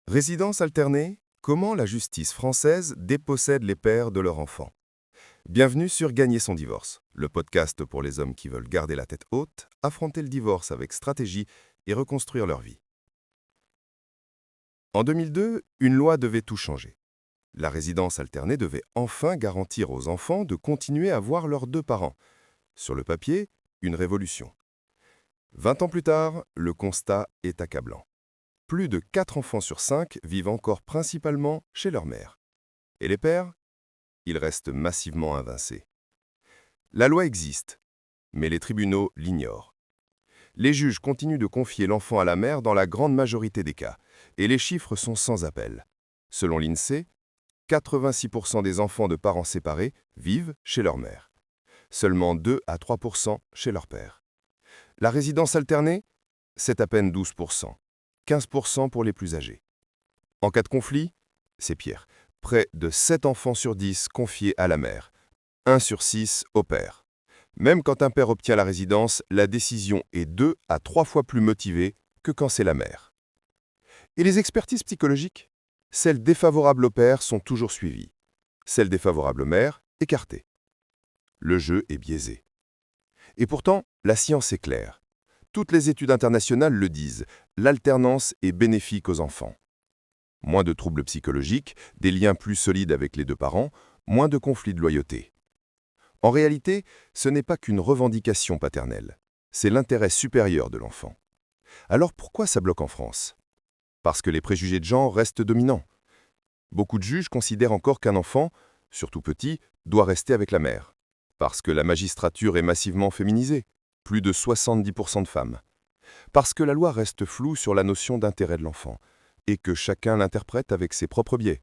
Résidence alternée, comment la justice française dépossède les pères de leurs enfants. Bienvenue sur Gagner son divorce, le podcast pour les hommes qui veulent garder la tête haute, affronter le divorce avec stratégie et reconstruire leur vie. En 2002, une loi devait tout changer. La résidence alternée devait enfin garantir aux enfants de continuer à voir leurs deux parents. Sur le papier, une révolution. 20 ans plus tard, le constat est accablant. Plus de 4 enfants sur 5 vivent encore principalement chez leur mère. Et les pères? Ils restent massivement invincés. La loi existe, mais les tribunaux l'ignorent. Les juges continuent de confier l'enfant à la mère dans la grande majorité des cas, et les chiffres sont sans appel. Selon l'INSEE, 86% des enfants de parents séparés vivent chez leur mère. Seulement 2 à 3% chez leur père. La résidence alternée, c'est à peine 12%. 15% pour les plus âgés. En cas de conflit, c'est pire. Près de 7 enfants sur 10 confiés à la mère, 1 sur 6 au père. Même quand un père obtient la résidence, la décision est 2 à 3 fois plus motivée que quand c'est la mère. Et les expertises psychologiques? Celles défavorables au père sont toujours suivies. Celles défavorables aux mères, écartées. Le jeu est biaisé. Et pourtant, la science est claire. Toutes les études internationales le disent, l'alternance est bénéfique aux enfants. Moins de troubles psychologiques, des liens plus solides avec les deux parents, moins de conflits de loyauté. En réalité, ce n'est pas qu'une revendication paternelle, c'est l'intérêt supérieur de l'enfant. Alors pourquoi ça bloque en France? Parce que les préjugés de genre restent dominants. Beaucoup de juges considèrent encore qu'un enfant, surtout petit, doit rester avec la mère. Parce que la magistrature est massivement féminisée, plus de 70% de femmes. Parce que la loi reste floue sur la notion d'intérêt de l'enfant, et que chacun l'interprète avec ses propres biais.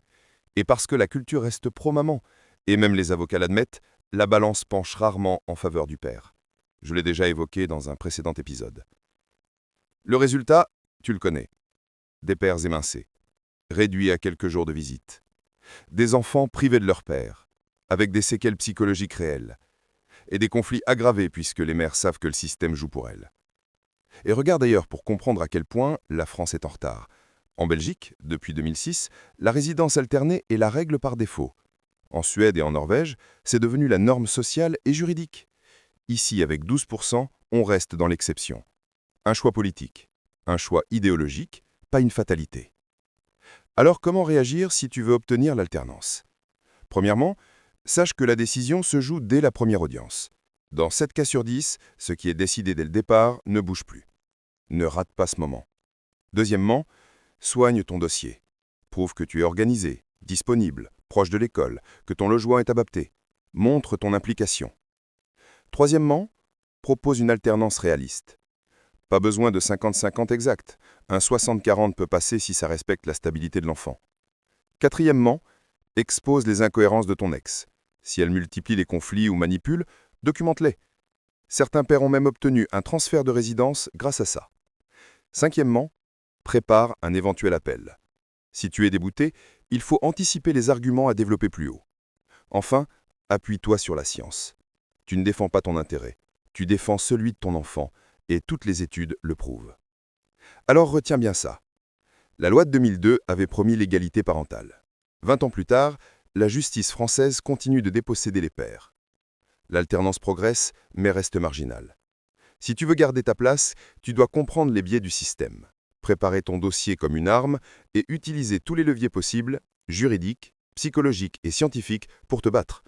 Et parce que la culture reste pro-maman, et même les avocats l'admettent, la balance penche rarement en faveur du père. Je l'ai déjà évoqué dans un précédent épisode. Le résultat, tu le connais. Des pères émincés, réduits à quelques jours de visite. Des enfants privés de leur père, avec des séquelles psychologiques réelles. Et des conflits aggravés puisque les mères savent que le système joue pour elles. Et regarde d'ailleurs pour comprendre à quel point la France est en retard. En Belgique, depuis 2006, la résidence alternée est la règle par défaut. En Suède et en Norvège, c'est devenu la norme sociale et juridique. Ici, avec 12%, on reste dans l'exception. Un choix politique, un choix idéologique, pas une fatalité. Alors comment réagir si tu veux obtenir l'alternance? Premièrement, sache que la décision se joue dès la première audience. Dans 7 cas sur 10, ce qui est décidé dès le départ ne bouge plus. Ne rate pas ce moment. Deuxièmement, soigne ton dossier. Prouve que tu es organisé, disponible, proche de l'école, que ton logement est adapté. Montre ton implication. Troisièmement, propose une alternance réaliste. Pas besoin de 50-50 exact. Un 60-40 peut passer si ça respecte la stabilité de l'enfant. Quatrièmement, expose les incohérences de ton ex. Si elle multiplie les conflits ou manipule, documente-les. Certains pères ont même obtenu un transfert de résidence grâce à ça. Cinquièmement, prépare un éventuel appel. Si tu es débouté, il faut anticiper les arguments à développer plus haut. Enfin, appuie-toi sur la science. Tu ne défends pas ton intérêt, tu défends celui de ton enfant, et toutes les études le prouvent. Alors retiens bien ça. La loi de 2002 avait promis l'égalité parentale. 20 ans plus tard, la justice française continue de déposséder les pères. L'alternance progresse, mais reste marginale. Si tu veux garder ta place, tu dois comprendre les biais du système, préparer ton dossier comme une arme et utiliser tous les leviers possibles, juridiques, psychologiques et scientifiques, pour te battre.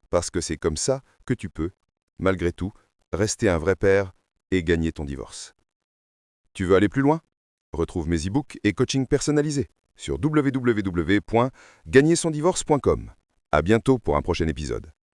Parce que c'est comme ça que tu peux, malgré tout, rester un vrai père et gagner ton divorce. Tu veux aller plus loin? Retrouve mes e-books et coaching personnalisés sur www.gagnersondivorce.com. À bientôt pour un prochain épisode.